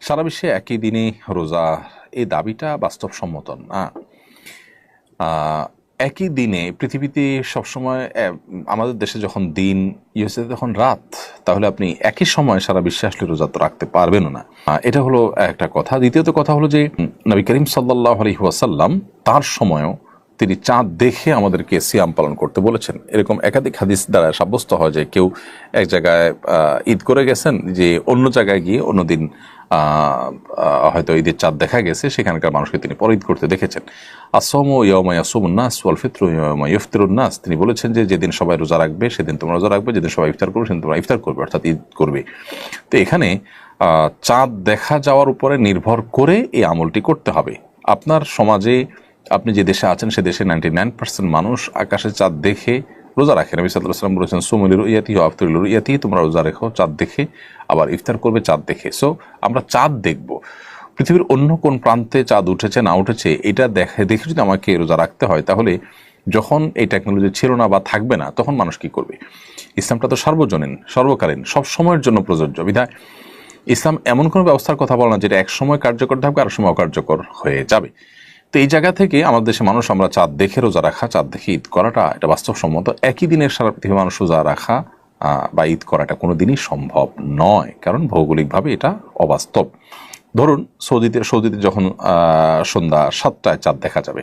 সারা বিশ্বে একই দিনে রোজা এই দাবিটা বাস্তবসম্মত না। একই দিনে পৃথিবীতে সবসময় আমাদের দেশে যখন দিন, ইউএসএতে যখন রাত, তাহলে আপনি একই সময় সারা বিশ্বে আসলে রোজা তো রাখতে পারবেনও না। এটা হলো একটা কথা। দ্বিতীয়ত কথা হলো যে নবী করিম সাল্লাল্লাহু আলাইহি ওয়াসাল্লাম তার সময়ও তিনি চাঁদ দেখে আমাদেরকে সিয়াম পালন করতে বলেছেন। এরকম একাধিক হাদিস দ্বারা সাব্যস্ত হয় যে কেউ এক জায়গায় ঈদ করে গেছেন, যে অন্য জায়গায় গিয়ে অন্যদিন হয়তো ঈদের চাঁদ দেখা গেছে, সেখানকার মানুষকে তিনি পরে ঈদ করতে দেখেছেন। আসম ইয়াউমা ইয়াসুমুন নাস ওয়াল ফিত্রু ইয়াউমা ইফতিরুন নাস, তিনি বলেছেন যে যেদিন সবাই রোজা রাখবে সেদিন তোমরা রোজা রাখবে, যেদিন সবাই ইফতার করবে সেদিন তোমরা ইফতার করবে, অর্থাৎ ঈদ করবে। তো এখানে চাঁদ দেখা যাওয়ার উপরে নির্ভর করে এই আমলটি করতে হবে। আপনার সমাজে আপনি যে দেশে আছেন সে দেশে 99% মানুষ আকাশে চাঁদ দেখে রোজা রাখে। নবী সাল্লাল্লাহু আলাইহি ওয়াসাল্লাম বলেছেন সুমুল রুইয়াতি ওয়া আফতিরুল রুইয়াতি, তোমরা রোজা রেখো চাঁদ দেখে, আবার ইফতার করবে চাঁদ দেখে। সো আমরা চাঁদ দেখব। পৃথিবীর অন্য কোন প্রান্তে চাঁদ উঠেছে না উঠেছে এটা দেখে যদি আমাকে রোজা রাখতে হয়, তাহলে যখন এই টেকনোলজি ছিল না বা থাকবে না, তখন মানুষ কি করবে? ইসলামটা তো সার্বজনীন, সর্বকালীন, সব সময়ের জন্য প্রযোজ্য। বিধায় ইসলাম এমন কোনো ব্যবস্থার কথা বলে না যেটা এক সময় কার্যকর থাকবে আর সময় অকার্যকর হয়ে যাবে। তো এই জায়গা থেকে আমাদের দেশে মানুষ আমরা চাঁদ দেখে রোজা রাখা, চাঁদ দেখে ঈদ করাটা এটা বাস্তবসম্মত। একই দিনের সারা পৃথিবীর মানুষ রোজা রাখা বা ঈদ করাটা কোনো দিনই সম্ভব নয়, কারণ ভৌগোলিকভাবে এটা অবাস্তব। ধরুন সৌদিতে যখন সন্ধ্যা 7টায় চাঁদ দেখা যাবে,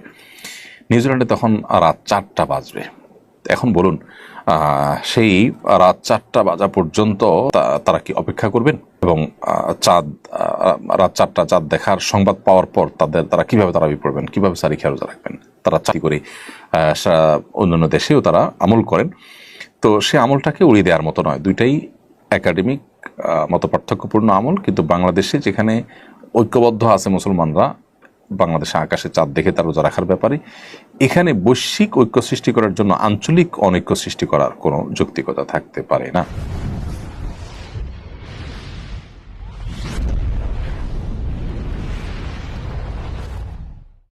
নিউজিল্যান্ডে তখন রাত 4টা বাজবে। এখন বলুন, সেই রাত 4টা বাজা পর্যন্ত তারা কি অপেক্ষা করবেন? এবং চাঁদ রাত 4টা চাঁদ দেখার সংবাদ পাওয়ার পর তারা কিভাবে তারাবি পড়বেন, কিভাবে সারি খেয়ে রোজা রাখবেন? তারা চাকরি করে অন্যান্য দেশেও তারা আমল করেন। তো সে আমলটাকে উড়িয়ে দেওয়ার মতো নয়। দুইটাই একাডেমিক মত পার্থক্যপূর্ণ আমল। কিন্তু বাংলাদেশে যেখানে ঐক্যবদ্ধ আছে মুসলমানরা বাংলাদেশে আকাশে চাঁদ দেখে তার রোজা রাখার ব্যাপারে, এখানে বৈশ্বিক ঐক্য সৃষ্টি করার জন্য আঞ্চলিক অনৈক্য সৃষ্টি করার কোনো যৌক্তিকতা থাকতে পারে না।